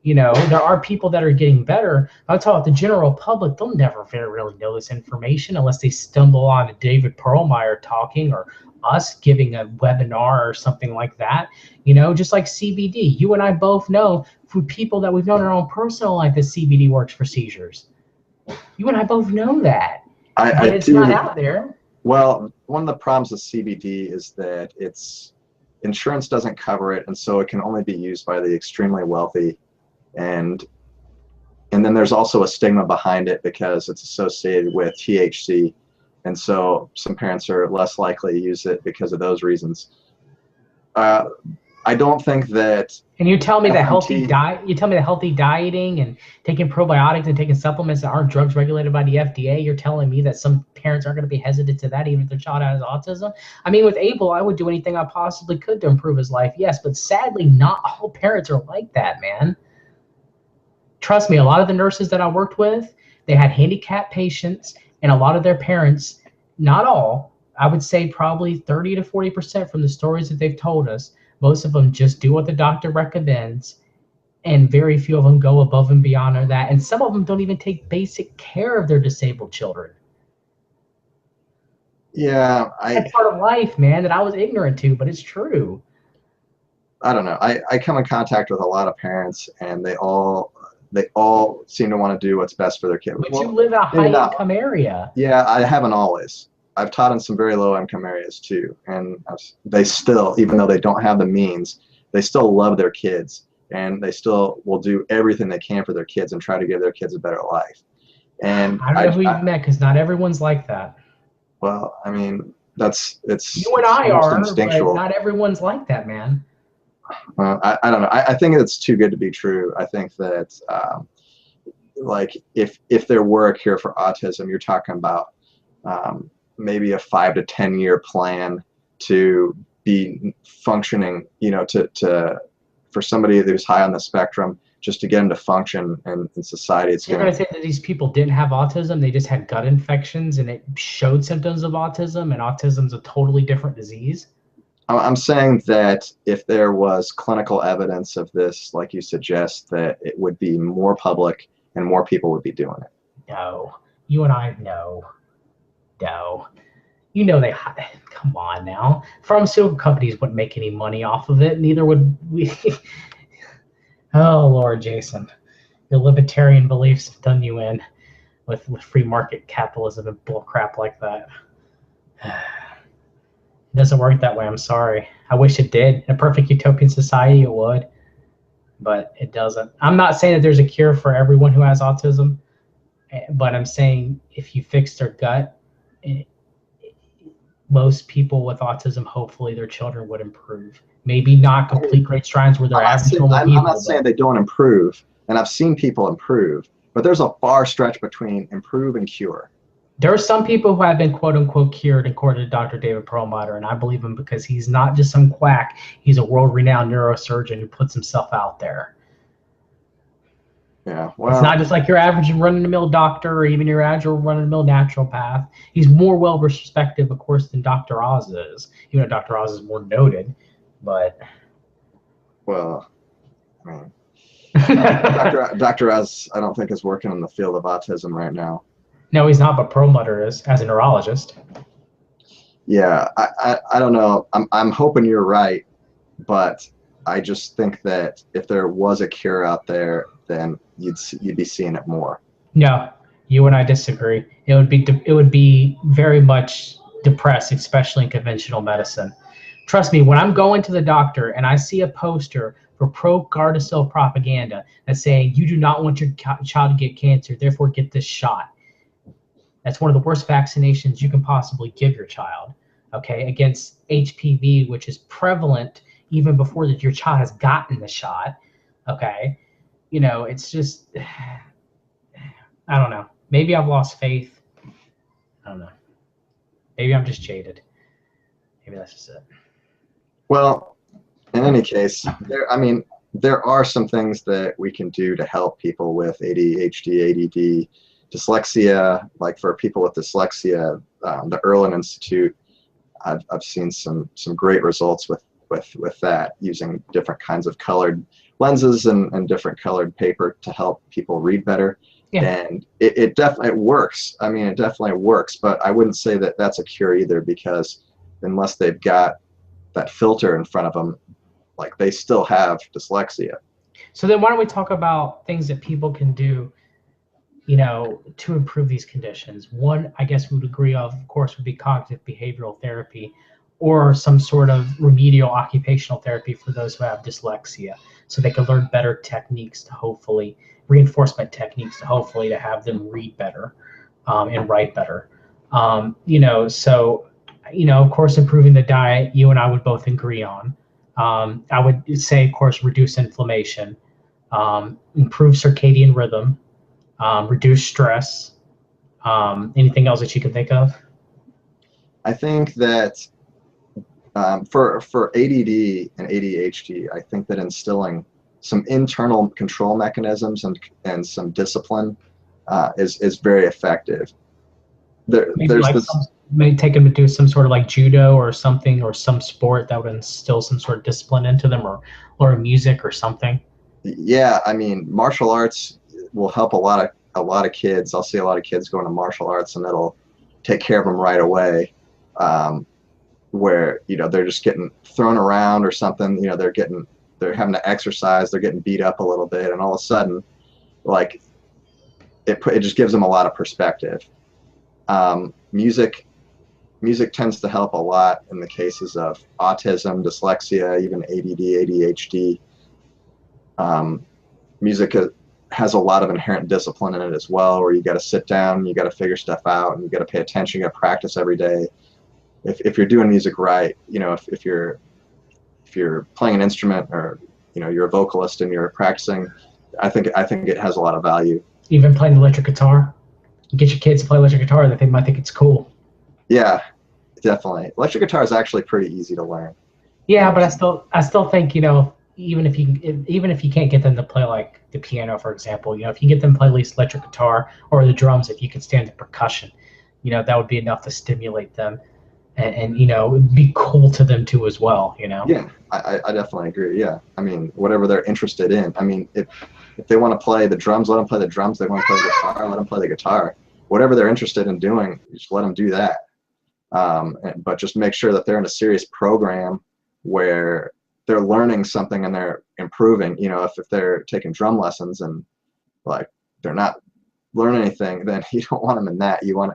There are people that are getting better. I'll talk about the general public. They'll never really know this information unless they stumble on David Perlmutter talking or us giving a webinar or something like that. Just like CBD. You and I both know from people that we've known in our own personal life that CBD works for seizures. You and I both know that. But it's not out there. Well, one of the problems with CBD is that insurance doesn't cover it, and so it can only be used by the extremely wealthy. And then there's also a stigma behind it because it's associated with THC, and so some parents are less likely to use it because of those reasons. I don't think that. And you tell me the healthy diet. You tell me the healthy dieting and taking probiotics and taking supplements that aren't drugs regulated by the FDA. You're telling me that some parents aren't going to be hesitant to that, even if their child has autism. With Abel, I would do anything I possibly could to improve his life. Yes, but sadly, not all parents are like that, man. Trust me, a lot of the nurses that I worked with, they had handicapped patients, and a lot of their parents, not all, I would say probably 30 to 40% from the stories that they've told us, most of them just do what the doctor recommends, and very few of them go above and beyond that. And some of them don't even take basic care of their disabled children. Yeah, That's part of life, man, that I was ignorant to, but it's true. I don't know. I come in contact with a lot of parents, and they all seem to want to do what's best for their kid. But you Well, live in a maybe high not. income area. Yeah, I haven't always. I've taught in some very low income areas too, and they still, even though they don't have the means, they still love their kids, and they still will do everything they can for their kids and try to give their kids a better life. And I don't know who you've met, because not everyone's like that. well, I mean, You and it's I almost are, but instinctual. not everyone's like that, man. I don't know. I think it's too good to be true. I think that like if there were a cure for autism, you're talking about maybe a 5 to 10 year plan to be functioning. You know, to for somebody who's high on the spectrum, just to get them to function in society, it's So you're gonna. going to say that these people didn't have autism, they just had gut infections and it showed symptoms of autism, and autism's a totally different disease? I'm saying that if there was clinical evidence of this, like you suggest, that it would be more public and more people would be doing it. No. You and I, no. No. You know they, come on now. Pharmaceutical companies wouldn't make any money off of it, neither would we. Oh, Lord, Jason. Your libertarian beliefs have done you in with free market capitalism and bull crap like that. It doesn't work that way. I'm sorry. I wish it did. In a perfect utopian society, it would, but it doesn't. I'm not saying that there's a cure for everyone who has autism, but I'm saying if you fix their gut, it, most people with autism, hopefully their children would improve. Maybe not complete great strides where they're average normal I'm not people, saying but they don't improve, and I've seen people improve, but there's a far stretch between improve and cure. there are some people who have been quote unquote cured according to Dr. David Perlmutter, and I believe him because he's not just some quack. He's a world renowned neurosurgeon who puts himself out there. Yeah, It's well, not just like your average run-of-the-mill doctor or even your average run-of-the-mill naturopath. He's more well-respected, of course, than Dr. Oz is. Even though Dr. Oz is more noted, but well, I mean, Dr. Oz, I don't think is working in the field of autism right now. no, he's not. But Perlmutter is, as a neurologist. Yeah, I don't know. I'm hoping you're right, but I just think that if there was a cure out there, then you'd be seeing it more. No, you and I disagree. It would be very much depressed, especially in conventional medicine. Trust me, when I'm going to the doctor and I see a poster for pro Gardasil propaganda that's saying you do not want your child to get cancer, therefore get this shot. That's one of the worst vaccinations you can possibly give your child. Okay, against HPV, which is prevalent even before that your child has gotten the shot. Okay, it's just I don't know. Maybe I've lost faith. I don't know. Maybe I'm just jaded. Maybe that's just it. Well, in any case, I mean, there are some things that we can do to help people with ADHD, ADD, dyslexia. Like for people with dyslexia, the Erlin Institute, I've seen some great results with that using different kinds of colored lenses and different colored paper to help people read better. Yeah. And it definitely works. I mean, it definitely works, but I wouldn't say that that's a cure either, because unless they've got that filter in front of them, like they still have dyslexia. So then why don't we talk about things that people can do, to improve these conditions? One, I guess we would agree of course, would be cognitive behavioral therapy or some sort of remedial occupational therapy for those who have dyslexia, so they can learn better techniques to hopefully reinforcement techniques to hopefully to have them read better and write better. So of course, improving the diet, you and I would both agree on. I would say, of course, reduce inflammation, improve circadian rhythm, reduce stress. Anything else that you can think of? I think that for ADD and ADHD, I think that instilling some internal control mechanisms and some discipline is very effective. Maybe there's like this. maybe take them to do some sort of like judo or something, or some sport that would instill some sort of discipline into them, or music or something. Yeah, I mean, martial arts will help a lot of kids. I'll see a lot of kids going to martial arts, and it'll take care of them right away. Um, where they're just getting thrown around or something. They're having to exercise. They're getting beat up a little bit, and all of a sudden, like it just gives them a lot of perspective. Music tends to help a lot in the cases of autism, dyslexia, even ADD, ADHD. Um, music has a lot of inherent discipline in it as well, where you got to sit down, you got to figure stuff out, and you got to pay attention, you got to practice every day. If you're doing music right, if you're playing an instrument, or you're a vocalist and you're practicing, I think it has a lot of value. Even playing the electric guitar. You get your kids to play electric guitar, that they might think it's cool. Yeah, definitely. Electric guitar is actually pretty easy to learn. Yeah, And but I still think, even if you can't get them to play like the piano, for example, if you get them to play at least electric guitar or the drums, if you could stand the percussion, that would be enough to stimulate them, and it'd be cool to them too as well. yeah, I definitely agree. Yeah, I mean, whatever they're interested in. I mean, if they want to play the drums, let them play the drums. They want to play the guitar, let them play the guitar. Whatever they're interested in doing, just let them do that. But just make sure that they're in a serious program where they're learning something and they're improving. If they're taking drum lessons and like they're not learning anything, then you don't want them in that. You want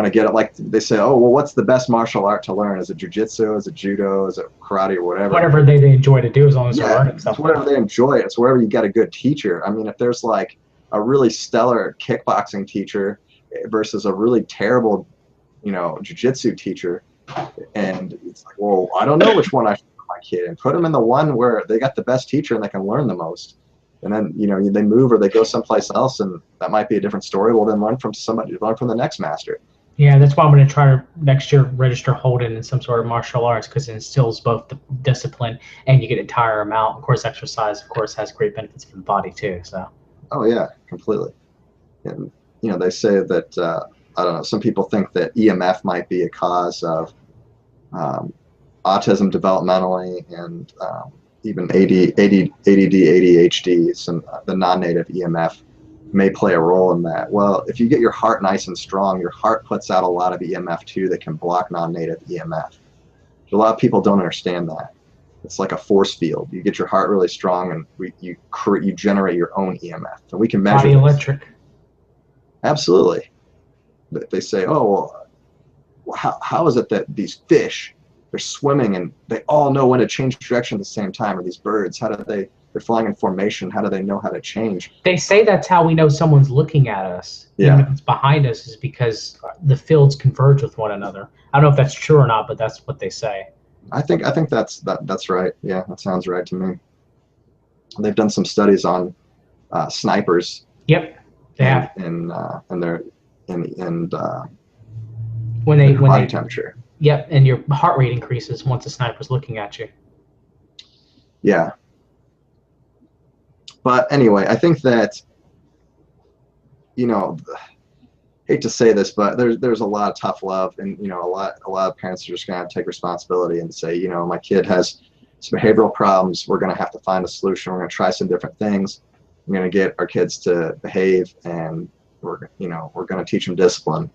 to get it, like they say, oh well, what's the best martial art to learn? Is it jujitsu? Is it judo? Is it karate or whatever? Whatever they enjoy to do, as long as they're Yeah, learning it's something. wherever they enjoy it. It's wherever you got a good teacher. I mean, if there's like a really stellar kickboxing teacher versus a really terrible jiu-jitsu teacher, and it's like, well, I don't know which one I should put my kid in. Put them in the one where they got the best teacher and they can learn the most. And then they move or they go someplace else, and that might be a different story. Well, then learn from the next master. Yeah, that's why I'm going to try to next year register Holden in some sort of martial arts, because it instills both the discipline and you get to tire them out. Of course, exercise, of course, has great benefits for the body too. So. Oh yeah, completely. And they say that I don't know. Some people think that EMF might be a cause of um, autism developmentally, and even ADD, ADHD. The non-native EMF may play a role in that. Well, if you get your heart nice and strong, your heart puts out a lot of EMF too that can block non-native EMF. A lot of people don't understand that. It's like a force field. You get your heart really strong, and you generate your own EMF, and we can measure Body this. electric. Absolutely. They say, oh, well, how is it that these fish, they're swimming and they all know when to change direction at the same time? Or these birds, they're flying in formation, how do they know how to change? They say that's how we know someone's looking at us, even if Yeah. it's behind us, is because the fields converge with one another. I don't know if that's true or not, but that's what they say. I think that's right. Yeah, that sounds right to me. They've done some studies on snipers Yep, they and have. and their and When their they when body they temperature. Yep, and your heart rate increases once the sniper's looking at you. Yeah. But anyway, I think that you know hate to say this, but there's a lot of tough love, and a lot of parents are just gonna have to take responsibility and say, my kid has some behavioral problems. We're gonna have to find a solution. We're gonna try some different things. We're gonna get our kids to behave, and we're gonna teach them discipline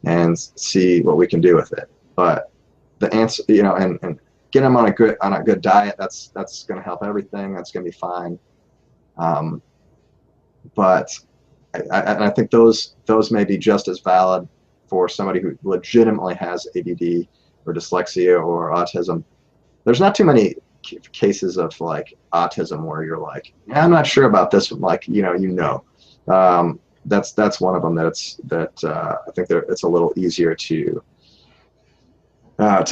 and see what we can do with it. But the answer, and get them on a good diet. That's gonna help everything. That's gonna be fine. Um, but I think those may be just as valid for somebody who legitimately has ADD or dyslexia or autism. There's not too many cases of like autism where you're like, yeah, I'm not sure about this one. Like, that's one of them that I think it's a little easier to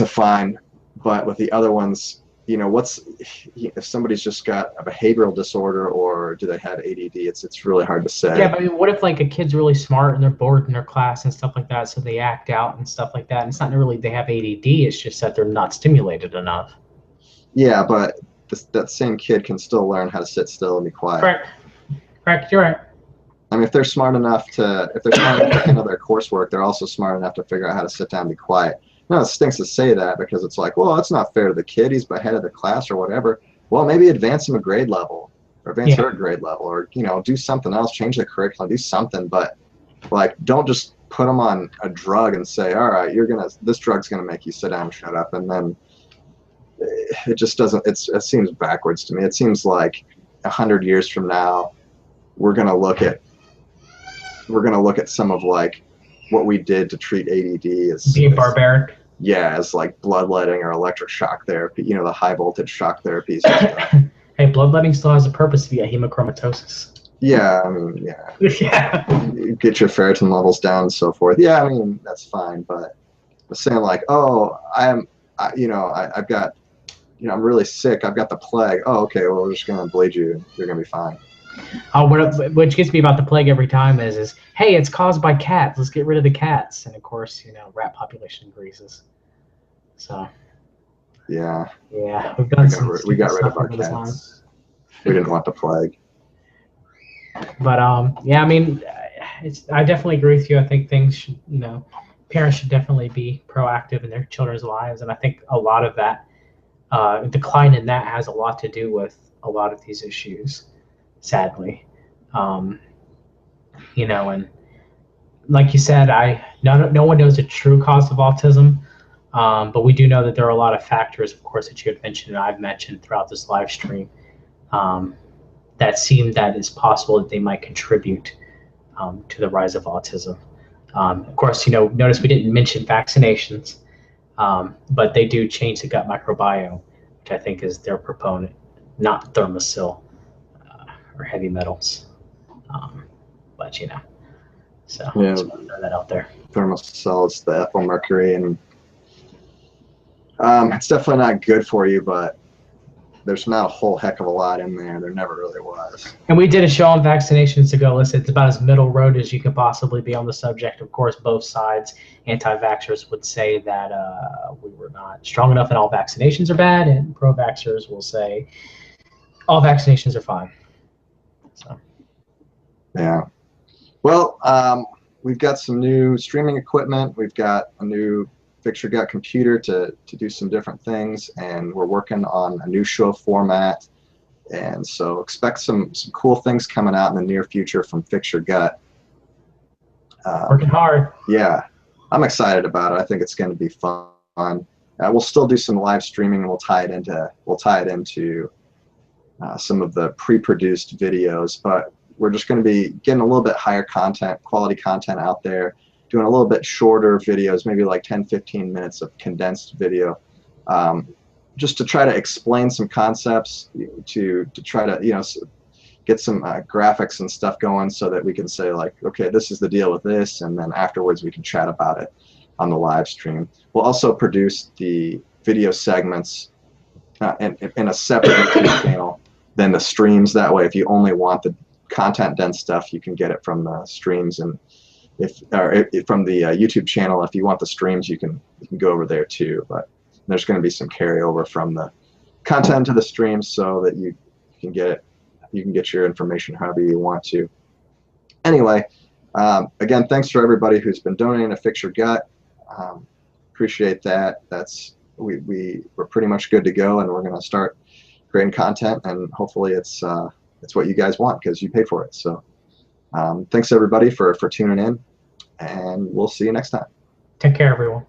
find. But with the other ones, if somebody's just got a behavioral disorder or do they have ADD, it's really hard to say. Yeah, but I mean, what if like a kid's really smart and they're bored in their class and stuff like that, so they act out and stuff like that, and it's not really they have ADD, it's just that they're not stimulated enough. Yeah, but that same kid can still learn how to sit still and be quiet. Correct. Correct. You're right. I mean, if they're smart enough to handle their coursework, they're also smart enough to figure out how to sit down and be quiet. No, it stinks to say that because it's like, well, that's not fair to the kid. He's ahead of the class or whatever. Well, maybe advance him a grade level or advance her Yeah. a grade level or, do something else, change the curriculum, do something. But like, don't just put them on a drug and say, all right, this drug's going to make you sit down and shut up. And then it just doesn't, it seems backwards to me. It seems like 100 years from now, we're going to look at some of like what we did to treat ADD Being barbaric. as like bloodletting or electric shock therapy, the high voltage shock therapies. Hey, bloodletting still has a purpose via hemochromatosis. Yeah, I mean, yeah. Yeah. You get your ferritin levels down and so forth. Yeah, I mean, that's fine. But saying like, oh, I've got, I'm really sick. I've got the plague. Oh, okay. Well, we're just going to bleed you. You're going to be fine. Which gets me about the plague every time is, hey, it's caused by cats. Let's get rid of the cats. And of course, rat population increases. So. Yeah. Yeah, we got rid of our cats. We didn't want the plague. But yeah, I mean, I definitely agree with you. I think things should, parents should definitely be proactive in their children's lives, and I think a lot of that decline in that has a lot to do with a lot of these issues, sadly. And like you said, no one knows the true cause of autism, but we do know that there are a lot of factors, of course, that you had mentioned and I've mentioned throughout this live stream. That seem that it's possible that they might contribute to the rise of autism. Of course, notice we didn't mention vaccinations, but they do change the gut microbiome, which I think is their proponent, not thermosil or heavy metals. But so yeah, just want to throw that out there. Thermosil is the ethyl mercury, and it's definitely not good for you, but there's not a whole heck of a lot in there. There never really was. And we did a show on vaccinations ago. Listen, it's about as middle road as you could possibly be on the subject. Of course, both sides, anti-vaxxers would say that we were not strong enough and all vaccinations are bad, and pro-vaxxers will say all vaccinations are fine. So. Yeah. Well, we've got some new streaming equipment. We've got a new Fix Your Gut computer to do some different things, and we're working on a new show format, and so expect some cool things coming out in the near future from Fix Your Gut. Working hard. Yeah, I'm excited about it. I think it's going to be fun. We'll still do some live streaming, and we'll tie it into some of the pre-produced videos, but we're just going to be getting a little bit higher quality content out there, doing a little bit shorter videos, maybe like 10-15 minutes of condensed video, just to try to explain some concepts, to try to get some graphics and stuff going so that we can say like, okay, this is the deal with this, and then afterwards we can chat about it on the live stream. We'll also produce the video segments in a separate YouTube channel than the streams. That way, if you only want the content-dense stuff, you can get it from the streams, and from the YouTube channel. If you want the streams, you can go over there too. But there's going to be some carryover from the content to the streams so that you can get your information however you want to. Anyway, again, thanks for everybody who's been donating to Fix Your Gut. Appreciate that. We're pretty much good to go, and we're going to start creating content, and hopefully it's what you guys want because you pay for it. So thanks everybody for tuning in, and we'll see you next time. Take care, everyone.